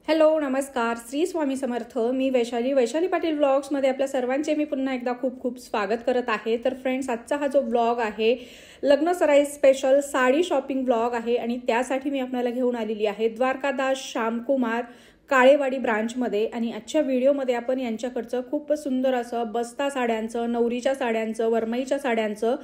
Hello नमस्कार, श्री स्वामी समर्थ. मी वैशाली पाटील व्लॉग्समध्ये आपल्या सर्वांचे मी पुन्हा एकदा खूप खूप स्वागत करत आहे. तर फ्रेंड्स, आजचा हा जो ब्लॉग आहे लग्न सराई स्पेशल साडी शॉपिंग ब्लॉग आहे आणि त्यासाठी मी आपल्याला घेऊन आलेली आहे द्वारकादास श्यामकुमार काळेवाडी ब्रांचमध्ये. आणि आजच्या व्हिडिओमध्ये आपण यांच्याकडचं खूप सुंदर असं बस्ता साड्यांचं, नवरीच्या साड्यांचं, वरमाईच्या साड्यांचं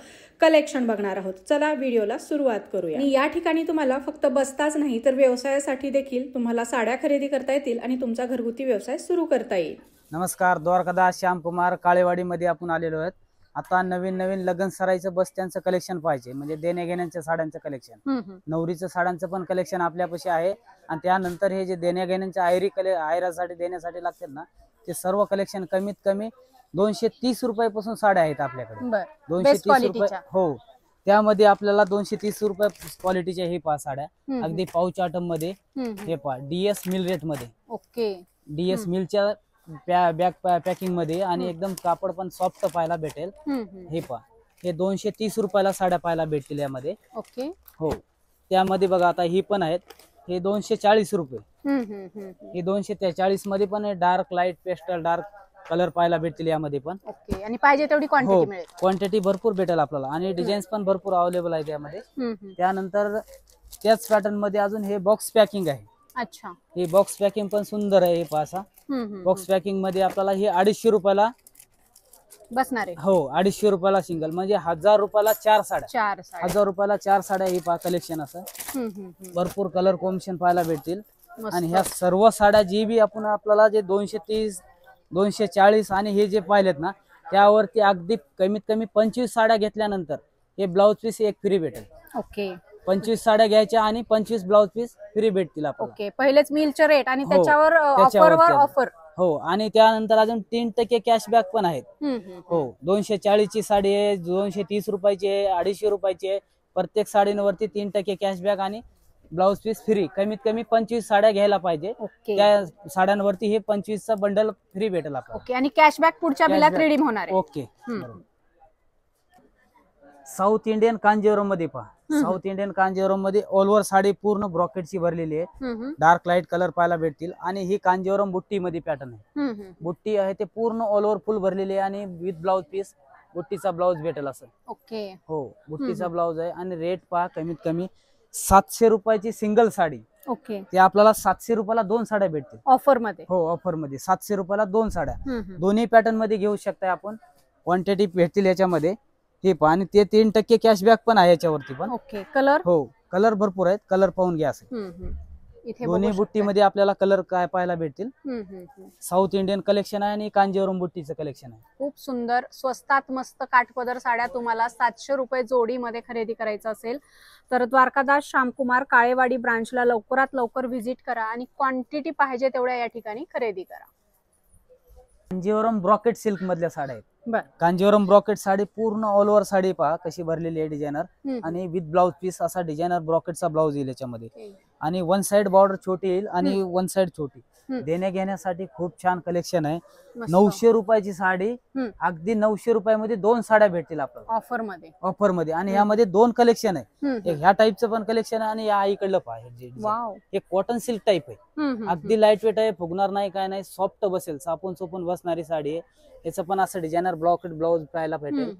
कलेक्शन बघणार आहोत. चला व्हिडिओला सुरुवात करूया. आणि या ठिकाणी तुम्हाला फक्त बस्ताच नाही तर व्यवसायासाठी देखील तुम्हाला साड्या खरेदी करता येतील आणि तुमचा घरगुती व्यवसाय सुरू करता येईल. नमस्कार, द्वारकादास श्यामकुमार काळेवाडीमध्ये आपण आलेलो आहोत. आता नवीन लग्न सराईचं बस्त्यांचं कलेक्शन पाहिजे, म्हणजे देण्या घेण्याच्या साड्यांचं कलेक्शन, नवरीचं साड्यांचं पण कलेक्शन आपल्यापाशी आहे. आणि त्यानंतर हे जे देण्या घेण्याच्या आयरासाठी देण्यासाठी लागतात ना, ते सर्व कलेक्शन कमीत कमी 230 रुपयापासून साड्या आहेत आपल्याकडे. 230 रुपये. हो, त्यामध्ये आपल्याला 230 रुपये क्वालिटीच्या हे पहा साड्या, अगदी पाऊच आटम मध्ये. हे पहा DS मिल रेट मध्ये. ओके, DS मिलच्या बॅग पॅकिंग मध्ये आणि एकदम कापड पण सॉफ्ट पाहायला भेटेल. हे पहा, हे 230 रुपयाला साड्या पाहायला भेटतील यामध्ये. ओके. हो, त्यामध्ये बघा आता ही पण आहेत, हे 240 रुपये. हे 240 मध्ये पण dark light pastel dark colour पाहायला भेटतील यामध्ये पण. ओके. आणि पाहिजे तेवढी क्वांटिटी मिळेल. क्वांटिटी भरपूर भेटेल आपल्याला आणि डिझाईन्स पण भरपूर अवेलेबल आहे त्यामध्ये. त्यानंतर त्याच पॅटर्न मध्ये अजून हे बॉक्स पॅकिंग आहे. अच्छा, हे बॉक्स पॅकिंग पण सुंदर आहे. हे पासा बॉक्स पॅकिंग मध्ये आपल्याला हे 250 रुपयाला बसणार आहे. हो, 250 रुपयाला सिंगल, म्हणजे 1000 रुपयाला 4 साड्या. 1000 रुपयाला 4 साड्या. ही पहा कलेक्शन असं भरपूर कलर कॉम्बिनेशन पाहायला भेटतील. आणि ह्या सर्व साड्या जी बी आपण आपल्याला जे 230 240 आणि हे जे पाहिलेत ना, त्यावरती अगदी कमीत कमी 25 साड्या घेतल्यानंतर हे ब्लाउज पीस एक फ्री भेटेल. ओके. 25 साड्या घ्यायच्या आणि 25 ब्लाउज पीस फ्री भेटतील आपल्याला. ओके, पहिलेच मिलचे रेट आणि त्याच्यावर ऑफर. हो, आणि त्यानंतर अजून 3% कॅशबॅक पण आहेत. हो, 240 ची साडी आहे, 230 रुपयाची आहे, 250 रुपयाची आहे. प्रत्येक साडीवरती 3% कॅशबॅक आणि ब्लाउज पीस फ्री. कमीत कमी 25 साड्या घ्यायला पाहिजे. त्या साड्यांवरती हे 25 चा बंडल फ्री भेटेल आपल्याला. ओके. आणि कॅशबॅक पुढच्या बिलात रिडीम होणार आहे. ओके. साऊथ इंडियन कांजीवरम मध्ये पहा, साऊथ इंडियन कांजीवरम मध्ये ऑल ओव्हर साडी पूर्ण ब्रॉकेटची भरलेली आहे. डार्क लाईट कलर पाहायला भेटतील. आणि ही कांजीवरम बुट्टी मध्ये पॅटर्न आहे. बुट्टी आहे ते पूर्ण ऑल ओव्हर फुल भरलेली आहे आणि विथ ब्लाउज पीस बुट्टीचा ब्लाउज भेटेल असं. ओके. हो, बुट्टीचा ब्लाउज आहे. आणि रेट पहा, कमीत कमी 700 रुपयाची सिंगल साडी. ओके. ते आपल्याला 700 रुपयाला 2 साड्या भेटतील ऑफर मध्ये. हो, ऑफर मध्ये 700 रुपयाला 2 साड्या. दोन्ही पॅटर्न मध्ये घेऊ शकताय आपण. क्वांटिटी भेटतील याच्यामध्ये. हे पहा, आणि ते 3% कॅशबॅक पण आहे याच्यावरती पण. ओके. कलर. हो, कलर भरपूर आहेत. कलर पाहून घ्या असं. दोन्ही बुट्टी मध्ये आपल्याला कलर काय पाहायला भेटतील. साऊथ इंडियन कलेक्शन आहे आणि कांजीवरम बुट्टीचं कलेक्शन आहे. खूप सुंदर स्वस्तात मस्त काठपदर साड्या तुम्हाला 700 रुपये जोडीमध्ये खरेदी करायचं असेल तर द्वारकादास श्यामकुमार काळेवाडी ब्रांचला लवकरात लवकर व्हिजिट करा आणि क्वांटिटी पाहिजे तेवढ्या या ठिकाणी खरेदी करा. कांजीवरम ब्रॉकेट सिल्क मधल्या साड्या आहेत. कांजीवरम ब्रॉकेट साडी पूर्ण ऑल ओव्हर साडी पहा कशी भरलेली आहे डिझायनर. आणि विथ ब्लाउज पीस असा डिझायनर ब्रॉकेटचा ब्लाउज येईल याच्यामध्ये. आणि वन साइड बॉर्डर छोटी येईल आणि वन साइड छोटी. देण्या घेण्यासाठी खूप छान कलेक्शन आहे. 900 रुपयाची साडी, अगदी 900 रुपयामध्ये 2 साड्या भेटतील आपल्याला ऑफर मध्ये. आणि यामध्ये 2 कलेक्शन आहे. एक ह्या टाईपचं पण कलेक्शन आहे आणि या इकडलं पहा, हे कॉटन सिल्क टाईप आहे. अगदी लाईट वेट आहे, फुगणार नाही काय नाही, सॉफ्ट बसेल, सापून चोपून बसणारी साडी आहे. याचं पण असं डिझायनर ब्लॉकेट ब्लाउज पाहायला भेटेल.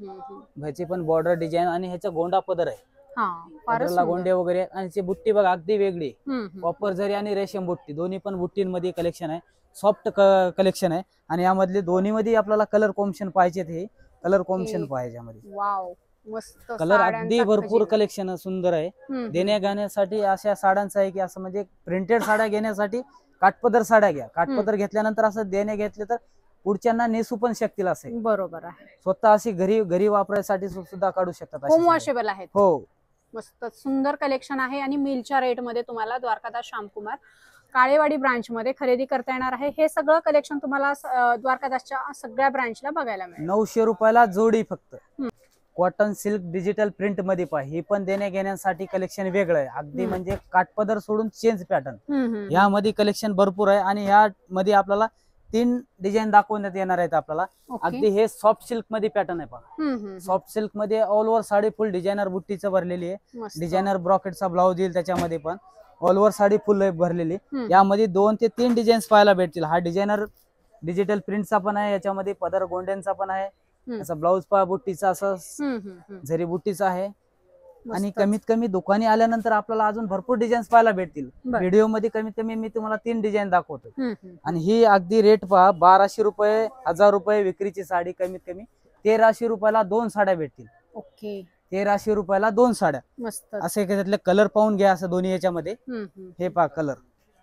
ह्याची पण बॉर्डर डिझाईन आणि ह्याचा गोंडा पदर आहे. गोंडे वगैरे. आणि बुट्टी बघा अगदी वेगळी, कॉपर जरी आणि रेशम बुट्टी, दोन्ही पण बुट्टींमध्ये कलेक्शन आहे. सॉफ्ट कलेक्शन आहे. आणि यामधले दोन्ही मध्ये आपल्याला कलर कॉम्बिनेशन पाहिजे, हे कलर कॉम्बिनेशन पाहिजे यामध्ये. कलर अगदी भरपूर कलेक्शन सुंदर आहे. देण्या घेण्यासाठी अशा साड्यांचं आहे की असं म्हणजे प्रिंटेड साड्या घेण्यासाठी काठपदर साड्या घ्या. काठपदर घेतल्यानंतर असं देणे घेतले तर पुढच्यांना नेसू पण शकतील असे. बरोबर आहे. स्वतः अशी घरी वापरायसाठी सुद्धा काढू शकतात. होम वॉशेबल आहेत. हो, मस्त सुंदर कलेक्शन आहे. आणि मिलच्या रेट मध्ये तुम्हाला द्वारकादास श्यामकुमार काळेवाडी ब्रांच मध्ये खरेदी करता येणार आहे. हे सगळं कलेक्शन तुम्हाला द्वारकादासच्या सगळ्या ब्रांचला बघायला मिळेल. 900 रुपयाला जोडी फक्त. कॉटन सिल्क डिजिटल प्रिंट मध्ये पहा, हे पण देण्या घेण्यासाठी कलेक्शन वेगळं आहे. अगदी म्हणजे काठपदर सोडून चेंज पॅटर्न यामध्ये कलेक्शन भरपूर आहे. आणि या मध्ये आपल्याला 3 डिझाईन दाखवण्यात येणार आहेत आपल्याला. अगदी हे सॉफ्ट सिल्क मध्ये पॅटर्न आहे पहा. सॉफ्ट सिल्क मध्ये all over sari full designer बुट्टीचं भरलेली आहे. डिझायनर ब्रॉकेटचा ब्लाउज येईल त्याच्यामध्ये पण. ऑल ओव्हर साडी फुल भरलेली. यामध्ये 2 ते 3 डिझाईन्स पाहायला भेटतील. हा डिझायनर डिजिटल प्रिंटचा पण आहे, याच्यामध्ये पदर गोंड्यांचा पण आहे, असा ब्लाऊज पहा बुट्टीचा, असं झरी बुट्टीचा आहे. आणि कमीत कमी दुकानी आल्यानंतर आपल्याला अजून भरपूर डिझाईन्स पाहायला भेटतील. व्हिडिओ मध्ये कमीत कमी मी तुम्हाला 3 डिझाईन दाखवतो. आणि ही अगदी रेट पहा, 1200 रुपये, 1000 रुपये विक्रीची साडी कमीत कमी 1300 रुपयाला 2 साड्या भेटतील. ओके, 1300 रुपयाला 2 साड्या. मस्त. असे त्यातले कलर पाहून घ्या, असं दोन्ही याच्यामध्ये. हे पहा कलर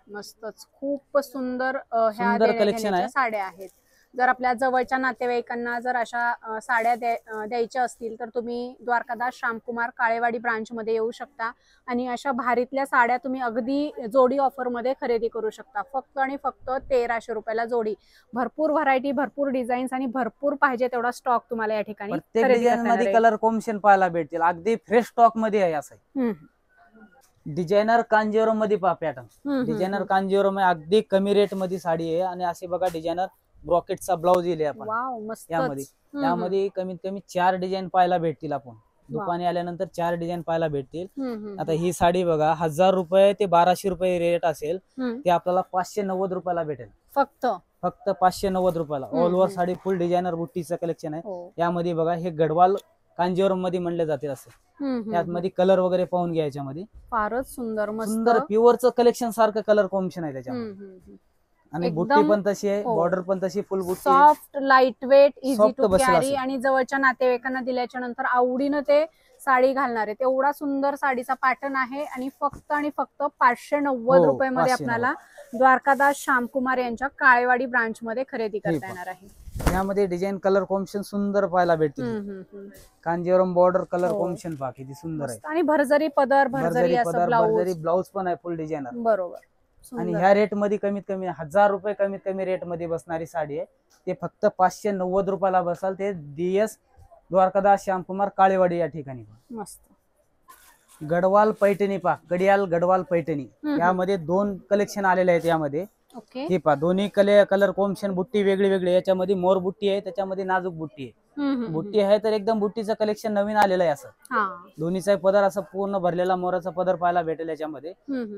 मस्तच, खूप सुंदर सुंदर कलेक्शन आहे. साड्या आहेत. जर आपल्या जवळच्या नातेवाईकांना जर अशा साड्या द्यायच्या असतील तर तुम्ही द्वारकादास श्यामकुमार काळेवाडी ब्रांच मध्ये येऊ शकता आणि अशा भारीतल्या साड्या तुम्ही अगदी जोडी ऑफर मध्ये खरेदी करू शकता. फक्त आणि फक्त 1300 रुपयाला जोडी. भरपूर व्हरायटी, भरपूर डिझाईन्स आणि भरपूर पाहिजे तेवढा स्टॉक तुम्हाला या ठिकाणी प्रत्येक डिझाईन मध्ये कलर कॉम्बिनेशन पाहायला भेटतील. अगदी फ्रेश स्टॉक मध्ये आहे. असं डिझायनर कांजीवरम मध्ये पहा पॅटर्न. डिझायनर कांजीवरम आहे, अगदी कमी रेट मध्ये साडी आहे. आणि असे बघा डिझायनर ब्रॉकेटचा ब्लाऊज येईल आपण यामध्ये कमीत कमी 4 डिझाईन पाहायला भेटतील. आपण दुकानी आल्यानंतर 4 डिझाईन पाहायला भेटतील. आता ही साडी बघा, 1000 रुपये ते 1200 रुपये रेट असेल, ते आपल्याला 590 रुपयाला भेटेल. फक्त 590 रुपयाला. All over sari full designer बुट्टीचं कलेक्शन आहे. यामध्ये बघा हे गडवाल कांजीवरम मध्ये म्हणले जाते. असं यामध्ये कलर वगैरे पाहून घ्या. याच्यामध्ये फारच सुंदर सुंदर प्युअरचं कलेक्शन सारखं कलर कॉम्बिनेशन आहे त्याच्यामध्ये. आणि बुट्टी पण तशी आहे, बॉर्डर पण तशी फुल बुट्टी, soft, light weight, easy to carry. आणि जवळच्या नातेवाईकांना दिल्याच्या नंतर आवडीनं ते साडी घालणार आहे. एवढा सुंदर साडीचा पॅटर्न आहे. आणि फक्त 590 रुपये मध्ये आपल्याला द्वारकादास श्यामकुमार यांच्या काळेवाडी ब्रांच मध्ये खरेदी करता येणार आहे. यामध्ये डिझाईन कलर कॉम्बिनेशन सुंदर पाहायला भेटतील. कांजीवरम बॉर्डर कलर कॉम्बिनेशन पहा किती सुंदर आहे. आणि भरजरी पदर, भरजरी ब्लाऊज पण आहे फुल डिझायनर. बरोबर. आणि ह्या रेट मध्ये कमीत कमी 1000 रुपये कमीत कमी रेट मध्ये बसणारी साडी आहे. ते फक्त 590 रुपयाला बसाल. ते DS द्वारकादास श्यामकुमार काळेवाडी या ठिकाणी. मस्त. गडवाल पैठणी पहा, गडियाल गडवाल पैठणी. यामध्ये 2 कलेक्शन आलेले आहेत. यामध्ये हे पहा, दोन्ही कलर कॉम्बिनेशन, बुट्टी वेगळी वेगळी. याच्यामध्ये मोर बुट्टी आहे, त्याच्यामध्ये नाजूक बुट्टी आहे. बुट्टी आहे तर एकदम बुट्टीचं कलेक्शन नवीन आलेलं आहे. असं दोन्हीचा पदर असं पूर्ण भरलेला मोराचा पदर पाहायला भेटेल. याच्यामध्ये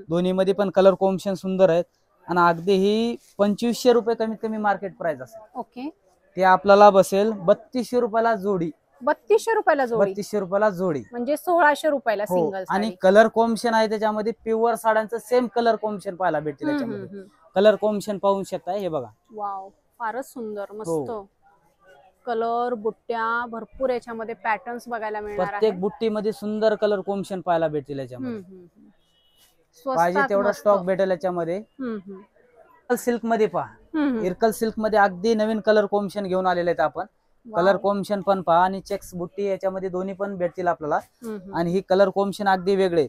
दोन्ही मध्ये पण कलर कॉम्बिनेशन सुंदर आहेत. आणि अगदी ही 2500 रुपये कमीत कमी मार्केट प्राइस असेल. ओके, ते आपल्याला बसेल 3200 रुपयाला जोडी. 3200 रुपयाला जोडी. 3200 रुपयाला जोडी म्हणजे 1600 रुपयाला सिंगल. आणि कलर कॉम्बिनेशन आहे त्याच्यामध्ये प्युअर साड्यांचं सेम कलर कॉम्बिनेशन पाहायला भेटतील. याच्यामध्ये कलर कॉम्बिनेशन पाहू शकता. हे बघा, वाव, फारच सुंदर. मस्त कलर, बुट्ट्या, भरपूर याच्यामध्ये पॅटर्न्स बघायला मिळणार. प्रत्येक बुट्टीमध्ये सुंदर कलर कॉम्बिनेशन पाहायला भेटतील. याच्यामध्ये पाहिजे तेवढा स्टॉक भेटेल. याच्यामध्ये सिल्क मध्ये पहा, इरकल सिल्क मध्ये अगदी नवीन कलर कॉम्बिनेशन घेऊन आलेले आहेत आपण. कलर कॉम्बिनेशन पण पहा आणि चेक्स बुट्टी याच्यामध्ये दोन्ही पण भेटतील आपल्याला. आणि ही कलर कॉम्बिनेशन अगदी वेगळे.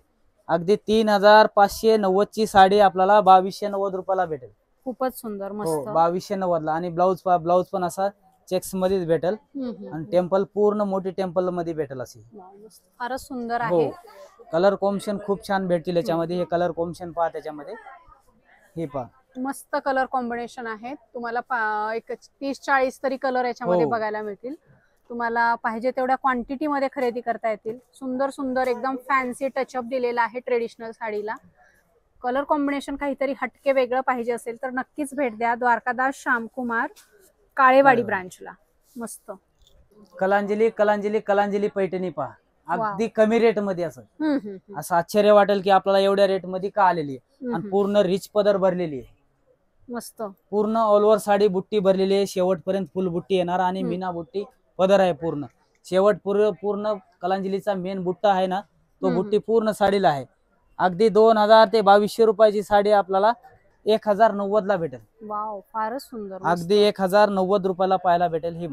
अगदी 3590 ची साडी आपल्याला 2290 रुपयाला भेटेल. खूपच सुंदर, मस्त. 2290 ला. आणि ब्लाऊज पहा, ब्लाऊज पण असा चेक्स मध्येच भेटेल. आणि टेम्पल पूर्ण मोठी टेम्पल मध्ये भेटेल. अशी फारच सुंदर आहे. कलर कॉम्बिनेशन खूप छान भेटतील याच्यामध्ये. हे कलर कॉम्बिनेशन पहा त्याच्यामध्ये. हे पहा, मस्त कलर कॉम्बिनेशन आहे. तुम्हाला एक 30-40 तरी कलर याच्यामध्ये बघायला मिळतील. तुम्हाला पाहिजे तेवढ्या क्वांटिटी मध्ये खरेदी करता येतील. सुंदर सुंदर एकदम फॅन्सी टचअप दिलेला आहे ट्रेडिशनल साडीला. कलर कॉम्बिनेशन काहीतरी हटके वेगळं पाहिजे असेल तर नक्कीच भेट द्या द्वारकादास श्यामकुमार काळेवाडी ब्रांचला. मस्त. कलांजली कलांजली कलांजली पैठणी पहा, अगदी कमी रेट मध्ये. असं आश्चर्य वाटेल की आपल्याला एवढ्या रेट मध्ये का आलेली आहे. आणि पूर्ण रिच पदर भरलेली आहे. मस्त. पूर्ण ऑल ओव्हर साडी बुट्टी भरलेली आहे. शेवटपर्यंत फुल बुट्टी येणार आणि मीना बुट्टी पदर आहे पूर्ण. शेवट पूर्ण कलांजलीचा मेन बुट्टा आहे ना, तो बुट्टी पूर्ण साडीला आहे. अगदी 2000 ते 2200 रुपयाची साडी आपल्याला 1090 ला भेटेल. वाव, फारच सुंदर. अगदी 1090 रुपयाला पाहायला भेटेल. ही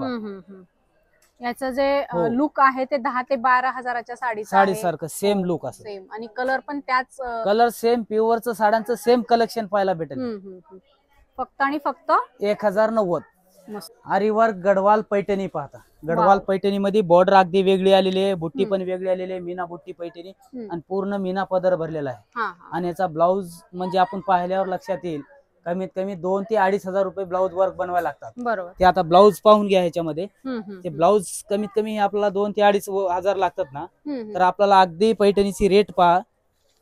याचं जे लुक आहे ते 10 ते 12 हजाराच्या साडीसारखं सेम लुक असं. सेम. आणि कलर पण त्याच कलर सेम, प्युअरचं साड्यांचं सेम कलेक्शन पाहायला भेटेल. फक्त आणि फक्त 1090. आरीवर्क गडवाल पैठणी पाहता. गडवाल पैठणी मध्ये बॉर्डर अगदी वेगळी आलेली आहे, बुट्टी पण वेगळी आलेली आहे. मीना बुट्टी पैठणी आणि पूर्ण मीना पदर भरलेला आहे. आणि याचा ब्लाऊज म्हणजे आपण पाहिल्यावर लक्षात येईल कमीत कमी 2 ते 2500 रुपये ब्लाऊज वर्क बनवायला लागतात. बरोबर. ते आता ब्लाऊज पाहून घ्या. ह्याच्यामध्ये ते ब्लाऊज कमीत कमी आपल्याला 2 ते 2500 लागतात ना. तर आपल्याला अगदी पैठणीची रेट पहा,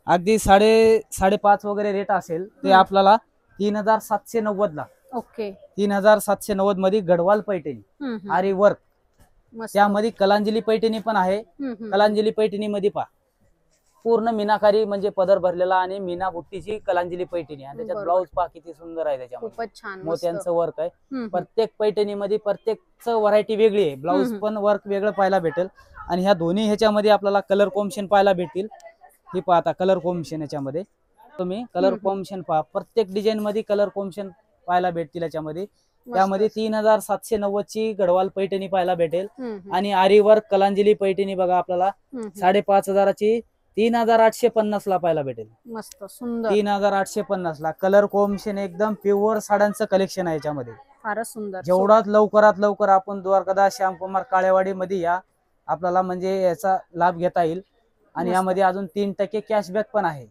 अगदी 5.5 वगैरे रेट असेल ते आपल्याला 3790 ला. ओके. 3790 मध्ये गडवाल पैठणी आरी वर्क, त्यामध्ये कलांजली पैठणी पण आहे. कलांजली पैठणी मध्ये पहा पूर्ण मीनाकारी म्हणजे पदर भरलेला आणि मीना बुट्टीची कलांजली पैठणी आणि त्याच्यात ब्लाऊज पहा किती सुंदर आहे. त्याच्यामध्ये मोत्यांचं वर्क आहे. प्रत्येक पैठणी मध्ये प्रत्येक व्हरायटी वेगळी आहे. ब्लाऊज पण वर्क वेगळं पाहायला भेटेल आणि ह्या दोन्ही ह्याच्यामध्ये आपल्याला कलर कॉम्बिनेशन पाहायला भेटतील. ही पहा आता कलर कॉम्बिनेशन, याच्यामध्ये तुम्ही कलर कॉम्बिनेशन पहा, प्रत्येक डिझाईन मध्ये कलर कॉम्बिनेशन पाहायला भेटतील. याच्यामध्ये त्यामध्ये 3790 ची गडवाल पैठणी पाहायला भेटेल आणि आरी वर्क कलांजली पैठणी बघा आपल्याला 5.5 ची 3850 ला पाहायला भेटेल. मस्त सुंदर 3850 ला. कलर कॉम्बिनेशन एकदम प्युअर साड्यांचं कलेक्शन आहे याच्यामध्ये. फारच सुंदर. जेवढात लवकरात लवकर आपण द्वारकादास श्यामकुमार काळेवाडी मध्ये या, आपल्याला म्हणजे याचा लाभ घेता येईल. आणि यामध्ये अजून 3% कॅशबॅक पण आहे.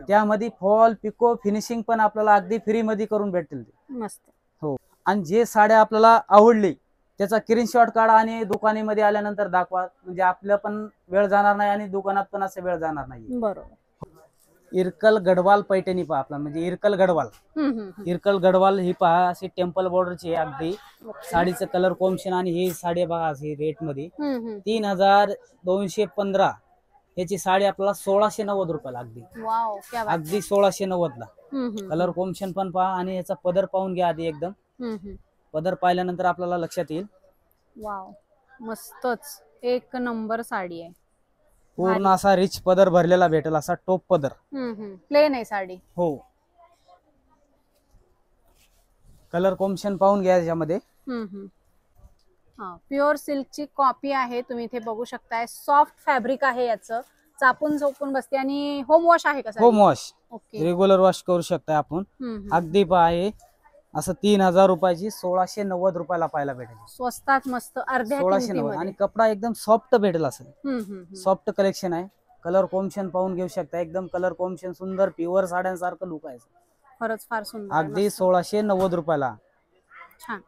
त्यामध्ये फॉल पिको फिनिशिंग पण आपल्याला अगदी फ्री मध्ये करून भेटतील. मस्त. हो. आणि जे साड्या आपल्याला आवडली त्याचा स्क्रीनशॉट काढा आणि दुकानामध्ये आल्यानंतर दाखवा, म्हणजे आपलं पण वेळ जाणार नाही आणि दुकानात पण असं वेळ जाणार नाही. बरोबर. इरकल गडवाल पैठणी पहा आपला, म्हणजे इरकल गडवाल. इरकल गडवाल ही पहा अशी टेम्पल बॉर्डरची आहे. अगदी साडीचं कलर कॉम्बिनेशन आणि ही साडी बघा अशी रेट मध्ये 3215 याची साडी आपल्याला 1690 रुपयाला. अगदी 1690 ला. कलर कॉम्बिनेशन पण पहा आणि याचा पदर पाहून घ्या आधी. एकदम पदर पाहिल्यानंतर आपल्याला लक्षात येईल. वाव, मस्तच एक नंबर साडी आहे. पूर्ण असा रिच पदर भरलेला भेटेल, असा टोप पदर. प्लेन आहे साडी. हो. कलर कॉम्बिनेशन पाहून घ्या याच्यामध्ये. प्युअर सिल्कची कॉपी आहे, तुम्ही इथे बघू शकताय. सॉफ्ट फॅब्रिक आहे, याचं चापून चोपून बसते. आणि होम वॉश आहे का? Home wash, okay. Regular wash करू शकताय आपण. अगदी पहा आहे असं 3000 रुपयाची 1690 रुपयाला पाहायला भेटेल. स्वस्तात मस्त अर्ध्या 1690 आणि कपडा एकदम सॉफ्ट भेटेल. असं सॉफ्ट कलेक्शन आहे. कलर कॉम्बिनेशन पाहून घेऊ शकता. एकदम कलर कॉम्बिनेशन सुंदर प्युअर साड्यांसारखं लुक आहे. खरंच फार सुंदर. अगदी 1690 रुपयाला. छान.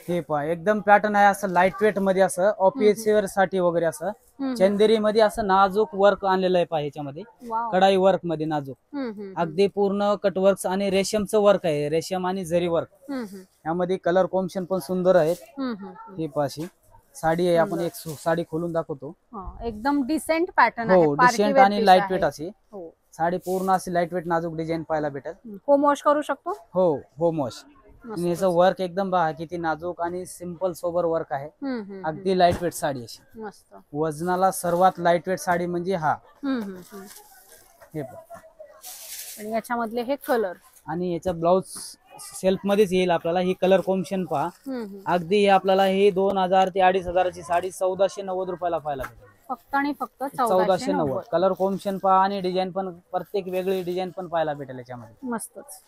हे पहा एकदम पॅटर्न आहे असं लाईट वेट मध्ये, असं ऑफिस वेअर साठी वगैरे. असं चंदेरी मध्ये असं नाजूक वर्क आणलेलं आहे पहा याच्यामध्ये. कढाई वर्क मध्ये नाजूक अगदी पूर्ण कटवर्क आणि रेशमचं वर्क आहे. रेशम आणि जरी वर्क यामध्ये कलर कॉम्बिनेशन पण सुंदर आहेत. ही पाशी साडी आहे. आपण एक साडी खोलून दाखवतो. एकदम डिसेंट पॅटर्न आहे. हो, डिसेंट आणि लाईट वेट अशी साडी. पूर्ण अशी लाईट वेट नाजूक डिझाईन पाहायला भेटेल. होम वॉश करू शकतो. हो, होम वॉश. आणि याचं वर्क एकदम बघा किती नाजूक आणि सिंपल सोबर वर्क आहे. अगदी लाईट वेट साडी अशी. मस्त. वजनाला सर्वात लाईट वेट साडी म्हणजे हा. हे आणि याच्यामधले हे कलर आणि याचा ब्लाउज सेल्फ मध्येच येईल आपल्याला. ही कलर कॉम्बिनेशन पहा. अगदी आपल्याला ही 2000 ते 2500 ची साडी 1490 रुपयाला पाहायला भेटेल. फक्त आणि फक्त 1490. कलर कॉम्बिनेशन पहा आणि डिझाईन पण प्रत्येक वेगळी डिझाईन पण पाहायला भेटेल याच्यामध्ये. मस्तच.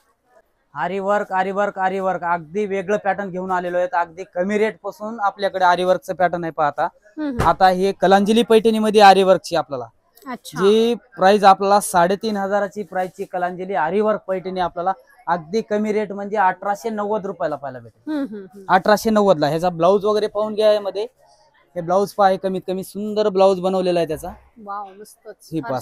आरी वर्क आरी वर्क आरी वर्क अगदी वेगळं पॅटर्न घेऊन आलेलो आहे. अगदी कमी रेट पासून आपल्याकडे आरी वर्कचं पॅटर्न आहे. पाहता आता हे कलांजली पैठणी मध्ये आरी वर्कची आपल्याला जी प्राइस आपल्याला 3500 ची प्राइसची कलांजली आरी वर्क पैठणी आपल्याला अगदी कमी रेट म्हणजे 1890 रुपयाला पाहायला भेटेल. 1890 ला. ह्याचा ब्लाऊज वगैरे पाहून घ्या. यामध्ये हे ब्लाऊज पहा कमीत कमी सुंदर ब्लाऊज बनवलेला आहे त्याचा. ही पहा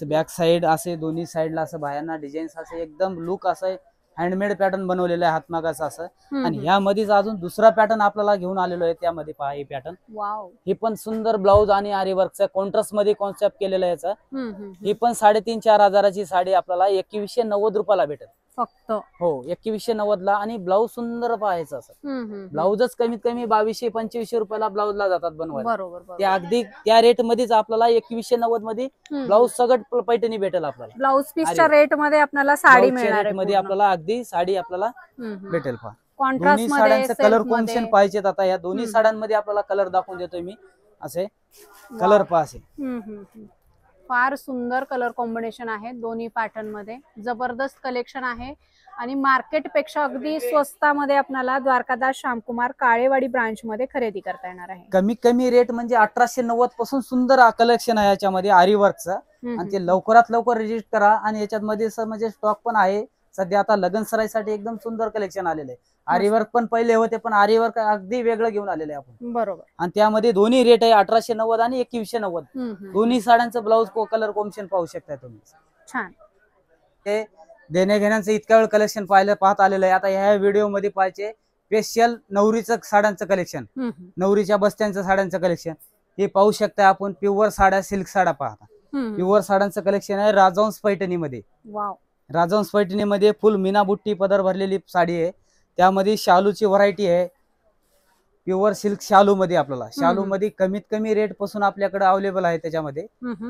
बॅक साइड असे दोन्ही साइडला असं बाहेरना डिझाईन्स असे एकदम लुक असं हँडमेड पॅटर्न बनवलेलं आहे हातमागाचं असं. आणि ह्यामध्येच अजून दुसरा पॅटर्न आपल्याला घेऊन आलेलो आहे. त्यामध्ये पहा हे पॅटर्न. हे पण सुंदर ब्लाऊज आणि आरी वर्कचा कॉन्ट्रास्ट मध्ये कॉन्सेप्ट केलेला आहे याचा. ही पण 3500-4000 ची साडी आपल्याला 2190 रुपयाला भेटेल फक्त. हो, 2190 ला. आणि ब्लाऊज सुंदर पाहायचं असं. ब्लाऊजच कमीत कमी 2200-2500 रुपयाला ब्लाऊजला जातात बनवायला. ते अगदी त्या रेट मध्येच आपल्याला 2190 मध्ये ब्लाऊज सगट पैठणी भेटेल आपल्याला. ब्लाऊज पीसच्या रेट मध्ये आपल्याला साडी मिळणार मध्ये आपल्याला अगदी साडी आपल्याला भेटेल. पहा कॉन्ट्रास्ट दोन्ही साड्यांचे कलर कॉम्बिनेशन पाहिजेत. आता या दोन्ही साड्यांमध्ये आपल्याला कलर दाखवून देतोय मी. असे कलर पहा असे. फार सुंदर कलर कॉम्बिनेशन आहे दोन्ही पॅटर्न मध्ये. जबरदस्त कलेक्शन आहे आणि मार्केट पेक्षा अगदी स्वस्तामध्ये आपल्याला द्वारकादास श्यामकुमार काळेवाडी ब्रांच मध्ये खरेदी करता येणार आहे. कमी कमी रेट म्हणजे 1890 पासून सुंदर कलेक्शन आहे याच्यामध्ये आरी वर्कचं. आणि ते लवकरात लवकर रजिस्टर करा. आणि याच्यात मध्ये म्हणजे स्टॉक पण आहे सध्या आता लग्न सराईसाठी एकदम सुंदर कलेक्शन आलेलं आहे. आरीवर्क पण पहिले होते, पण आरीवर्क अगदी वेगळं घेऊन आलेलं आहे आपण. बरोबर. आणि त्यामध्ये दोन्ही रेट आहे 1890 आणि 2190. दोन्ही साड्यांचं ब्लाऊज कलर कॉम्बिनेशन पाहू शकता तुम्ही. छान. ते देण्या घेण्याचं इतक्या वेळ कलेक्शन पाहत आलेलं आहे. आता ह्या व्हिडिओ मध्ये पाहायचे स्पेशल नवरीचं साड्यांचं कलेक्शन, नवरीच्या बस्त्यांचं साड्यांचं कलेक्शन हे पाहू शकता आपण. प्युअर साड्या, सिल्क साड्या पाहता. प्युअर साड्यांचं कलेक्शन आहे राजहंस पैठणीमध्ये. राजहंस पैठणीमध्ये फुल मीना बुट्टी पदर भरलेली साडी आहे. त्यामध्ये शालूची व्हरायटी आहे. प्युअर सिल्क शालू मध्ये आपल्याला शालू मध्ये कमीत कमी रेट पासून आपल्याकडे अवेलेबल आहे. त्याच्यामध्ये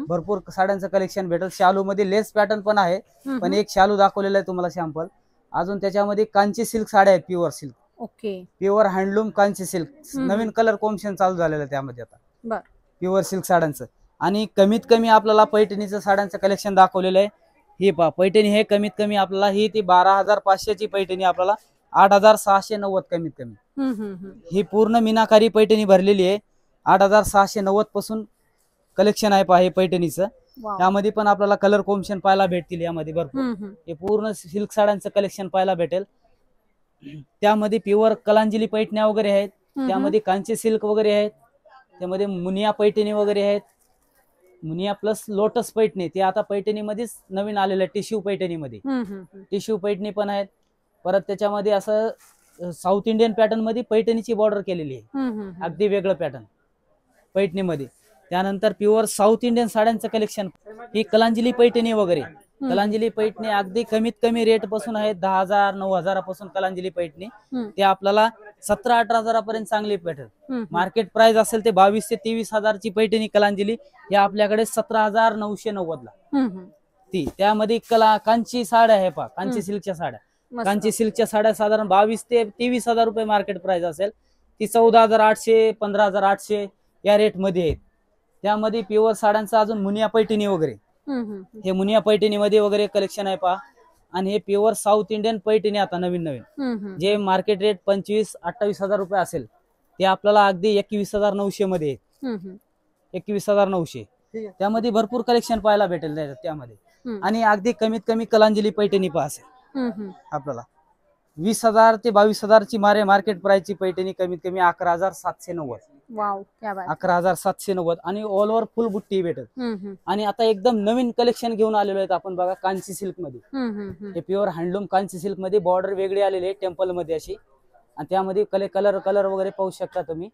भरपूर साड्यांचं कलेक्शन भेटेल. शालू मध्ये लेस पॅटर्न पण आहे, पण एक शालू दाखवलेला आहे तुम्हाला सॅम्पल. अजून त्याच्यामध्ये कांची सिल्क साड्या आहेत, pure silk. Okay. Pure handloom Kanchi silk. नवीन कलर कॉम्बिनेशन चालू झालेलं आहे त्यामध्ये आता प्युअर सिल्क साड्यांचं. आणि कमीत कमी आपल्याला पैठणीचं साड्यांचं कलेक्शन दाखवलेलं आहे. ही पहा पैठणी हे कमीत कमी आपल्याला ही ती 12,500 ची पैठणी आपल्याला 8,690 कमीत कमी. ही पूर्ण मीनाकारी पैठणी भरलेली आहे. 8,690 पासून कलेक्शन आहे पहा हे पैठणीचं. यामध्ये पण आपल्याला कलर कॉम्बिनेशन पाहायला भेटतील. यामध्ये भरपूर हे पूर्ण सिल्क साड्यांचं कलेक्शन पाहायला भेटेल. त्यामध्ये प्युअर कलांजली पैठण्या वगैरे आहेत. त्यामध्ये कांची सिल्क वगैरे आहेत. त्यामध्ये मुनिया पैठणी वगैरे आहेत. मुनिया प्लस लोटस पैठणी ते आता पैठणीमध्येच नवीन आलेलं आहे. टिश्यू पैठणीमध्ये टिश्यू पैठणी पण आहेत. परत त्याच्यामध्ये असं साऊथ इंडियन पॅटर्न मध्ये पैठणीची बॉर्डर केलेली आहे, अगदी वेगळं पॅटर्न पैठणीमध्ये. त्यानंतर प्युअर साऊथ इंडियन साड्यांचं कलेक्शन ही कलांजली पैठणी वगैरे. कलांजली पैठणी अगदी कमीत कमी रेट पासून आहेत. 10,000 9,000 पासून कलांजली पैठणी ते आपल्याला 17-18 पर्यंत चांगली भेटेल. मार्केट प्राइस असेल ते 22,000 ते 23,000 ची पैठणी कलांजली हे आपल्याकडे 17,990 ला ती. त्यामध्ये कांची साड्या आहे पहा, कांची सिल्कच्या साड्या. कांची सिल्कच्या साड्या साधारण 22,000 ते 23,000 रुपये मार्केट प्राइस असेल. ती 14,800 15,800 या रेट मध्ये आहेत. त्यामध्ये प्युअर साड्यांचं अजून मुनिया पैठणी वगैरे हे मुनिया पैठणी मध्ये वगैरे कलेक्शन आहे पहा. आणि हे प्युअर साऊथ इंडियन पैठणी आता नवीन नवीन जे मार्केट रेट 25-28,000 रुपये असेल ते आपल्याला अगदी 21,900 मध्ये आहेत. 21,900 त्यामध्ये भरपूर कलेक्शन पाहायला भेटेल त्यामध्ये. आणि अगदी कमीत कमी कलांजली पैठणी पहा असेल आपल्याला 20,000 ते 22,000 ची मार्केट प्राइस ची पैठणी कमीत कमी 11,790. 11,790 आणि ऑल ओव्हर फुल बुट्टी भेटेल. आणि आता एकदम नवीन कलेक्शन घेऊन आलेलो आहेत आपण बघा कांची सिल्क मध्ये. हे प्युअर हँडलूम कांची सिल्क मध्ये बॉर्डर वेगळी आलेली आहे टेम्पल मध्ये अशी. आणि त्यामध्ये कलर वगैरे पाहू शकता तुम्ही.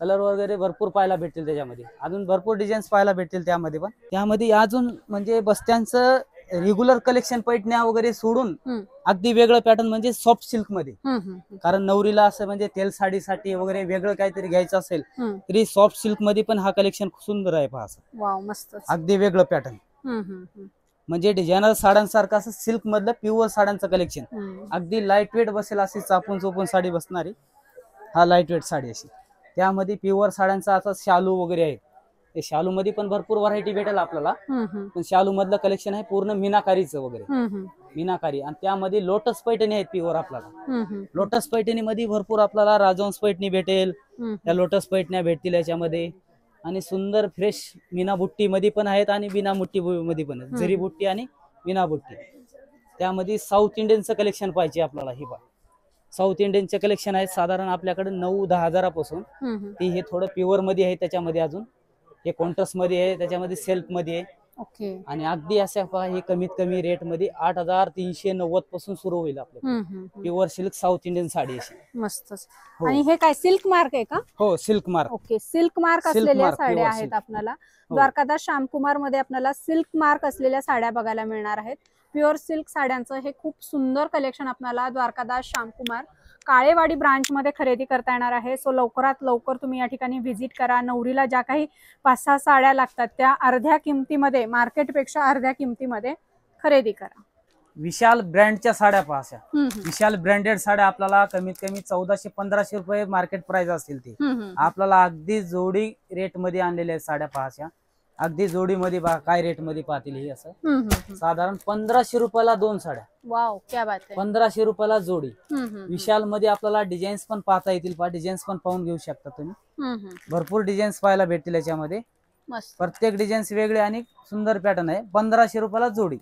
कलर वगैरे भरपूर पाहायला भेटतील त्याच्यामध्ये. अजून भरपूर डिझाईन्स पाहायला भेटतील त्यामध्ये पण. त्यामध्ये अजून म्हणजे बस्त्यांचं रेग्युलर कलेक्शन पैठण्या वगैरे सोडून अगदी वेगळं पॅटर्न म्हणजे सॉफ्ट सिल्क मध्ये. कारण नवरीला असं म्हणजे तेल साडीसाठी वगैरे वेगळं काहीतरी घ्यायचं असेल तरी सॉफ्ट सिल्क मध्ये पण हा कलेक्शन सुंदर आहे पहा असं. अगदी वेगळं पॅटर्न म्हणजे डिझायनर साड्यांसारखं असं सिल्क मधलं प्युअर साड्यांचं कलेक्शन. अगदी लाईट वेट बसेल अशी चापून चोपून साडी बसणारी हा लाईट वेट साडी अशी. त्यामध्ये प्युअर साड्यांचा असा शालू वगैरे आहे. ते शालू मध्ये पण भरपूर व्हरायटी भेटेल आपल्याला. पण शालू मधलं कलेक्शन आहे पूर्ण मीनाकारीचं वगैरे. मीनाकारी. आणि त्यामध्ये लोटस पैठणी आहेत प्युअर आपल्याला. लोटस पैठणी मध्ये भरपूर आपल्याला राजहंस पैठणी भेटेल. त्या लोटस पैठण्या भेटतील याच्यामध्ये. आणि सुंदर फ्रेश मीना बुट्टी मध्ये पण आहेत आणि बिना बुट्टी मध्ये पण आहेत. जरी बुट्टी आणि बिना बुट्टी. त्यामध्ये साऊथ इंडियनचं कलेक्शन पाहिजे आपल्याला. ही बा साऊथ इंडियनचे कलेक्शन आहेत साधारण आपल्याकडे 9-10 हजारापासून. ती हे थोडं प्युअर मध्ये आहे. त्याच्यामध्ये अजून हे कॉन्ट्रास्ट मध्ये आहे. त्याच्यामध्ये सेल्फ मध्ये आहे. आणि अगदी अशा पहा हे कमीत कमी रेट मध्ये 8,390 पासून सुरू होईल आपल्याला. Pure silk south Indian sari अशी मस्त. आणि हे काय सिल्क मार्क आहे का? हो silk mark. Okay. Silk mark असलेल्या साड्या आहेत आपल्याला. द्वारकादास श्यामकुमार मध्ये आपल्याला सिल्क मार्क असलेल्या साड्या बघायला मिळणार आहेत. प्युअर सिल्क साड्यांचं हे खूप सुंदर कलेक्शन आपल्याला द्वारकादास श्यामकुमार काळेवाडी ब्रांच मध्ये खरेदी करता येणार आहे. सो लवकरात लवकर तुम्ही या ठिकाणी व्हिजिट करा. नवरीला ज्या काही 5-6 साड्या लागतात त्या अर्ध्या किमतीमध्ये, मार्केटपेक्षा अर्ध्या किमतीमध्ये खरेदी करा. विशाल ब्रँडच्या साड्या पहा अशा. विशाल ब्रँडेड साड्या आपल्याला कमीत कमी 1400-1500 रुपये मार्केट प्राइस असतील. ती आपल्याला अगदी जोडी रेट मध्ये आणलेल्या आहेत साड्या पहा अशा. अगदी जोडीमध्ये काय रेट मध्ये पाहतील ही असं. साधारण 1500 रुपयाला 2 साड्या. वाव क्या बात आहे. 1500 रुपयाला जोडी. विशाल मध्ये आपल्याला डिझाईन्स पण पाहता येतील. डिझाईन्स पण पाहून घेऊ शकता तुम्ही. भरपूर डिझाईन्स पाहायला भेटतील याच्यामध्ये. प्रत्येक डिझाईन्स वेगळे आणि सुंदर पॅटर्न आहे. 1500 रुपयाला जोडी.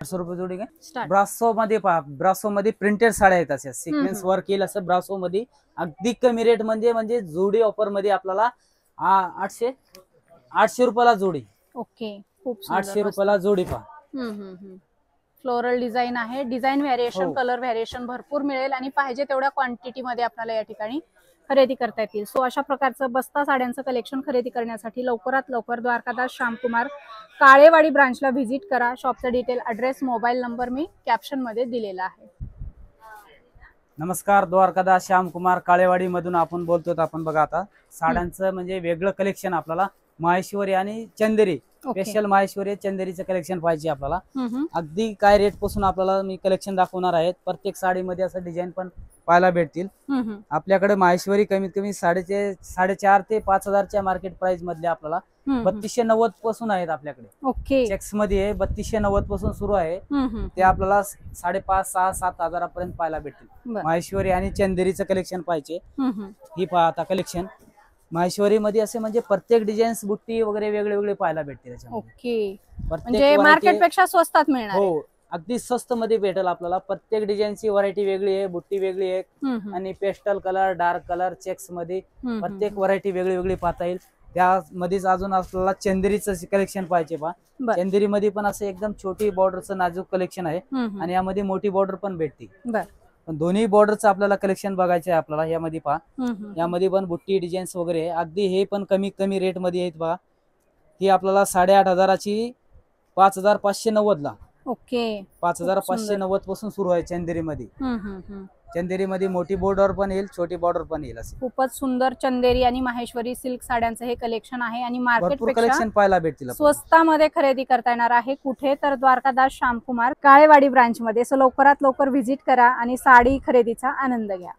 ₹800 जोडी काय स्टार्ट. ब्रासो मध्ये पहा, ब्रासो मध्ये प्रिंटेड साड्या आहेत अशा सिक्वेन्स वर्क केलं असं ब्रासो मध्ये अगदी कमी रेट म्हणजे जोडी ऑफर मध्ये आपल्याला 800 रुपयाला जोडी. ओके, खूप 800 रुपयाला जोडी पहा. फ्लोरल डिझाईन आहे, डिझाईन व्हेरिएशन, हो. कलर व्हेरिएशन भरपूर मिळेल आणि पाहिजे तेवढ्या क्वांटिटी मध्ये आपल्याला या ठिकाणी खरेदी करता येतील. सो अशा प्रकारचं बस्ता साड्यांचं कलेक्शन खरेदी करण्यासाठी लवकरात लवकर द्वारकादास श्यामकुमार काळेवाडी ब्रांचला व्हिजिट करा. शॉपचं डिटेल, ॲड्रेस, मोबाईल नंबर मी कॅप्शन मध्ये दिलेला आहे. नमस्कार, द्वारकादास श्यामकुमार काळेवाडी मधून आपण बोलतोय. आपण बघा आता साड्यांचं म्हणजे वेगळं कलेक्शन आपल्याला माहेश्वरी आणि चंदेरी, स्पेशल माहेश्वरी चंदेरीचं कलेक्शन पाहिजे आपल्याला. अगदी काय रेट पासून आपल्याला मी कलेक्शन दाखवणार आहे. प्रत्येक साडीमध्ये असं डिझाईन पण पाहायला भेटतील. आपल्याकडे माहेश्वरी कमीत कमी 4,500 ते 5,000च्या मार्केट प्राइस मधले आपल्याला 3290 पासून आहेत आपल्याकडे. ओके, चेक्स मध्ये 3290 पासून सुरू आहे. ते आपल्याला 5,500, 6,000, 7,000 पर्यंत पाहायला भेटतील. माहेश्वरी आणि चंदेरीचं कलेक्शन पाहिजे. ही पहा आता कलेक्शन माहेश्वरी मध्ये असे म्हणजे प्रत्येक डिझाईन्स बुट्टी वगैरे वेगळे वेगळे पाहायला भेटतील. ओके, म्हणजे मार्केट पेक्षा स्वस्तात मिळणार. हो, अगदी स्वस्त मध्ये भेटेल आपल्याला. प्रत्येक डिझाईनची व्हरायटी वेगळी आहे, बुट्टी वेगळी आहे आणि pastel colour, dark colour, checks मध्ये प्रत्येक व्हरायटी वेगळी वेगळी पाहता येईल. त्यामध्येच अजून आपल्याला चंदेरीचं कलेक्शन पाहिजे पहा. चंदेरी मध्ये पण असं एकदम छोटी बॉर्डरचं नाजूक कलेक्शन आहे आणि यामध्ये मोठी बॉर्डर पण भेटते. पण दोन्ही बॉर्डरचं आपल्याला कलेक्शन बघायचं आहे आपल्याला. यामध्ये पहा, यामध्ये पण बुट्टी डिझाईन्स वगैरे आहे. अगदी हे पण कमी रेट मध्ये आहेत पहा. ही आपल्याला 8,500ची 5,590 ला. ओके, 5,590 पासून सुरू आहे चंदेरी मध्ये. चंदेरी मध्ये मोठी बॉर्डर पण येईल, छोटी बॉर्डर पण येईल. असे खूपच सुंदर चंदेरी आणि माहेश्वरी सिल्क साड्यांचं हे कलेक्शन आहे आणि मार्केट कलेक्शन पाहायला भेटतील. स्वस्तामध्ये खरेदी करता येणार आहे. कुठे तर द्वारकादास श्यामकुमार काळेवाडी ब्रांच मध्ये. सो लवकरात लवकर व्हिजिट करा आणि साडी खरेदीचा आनंद घ्या.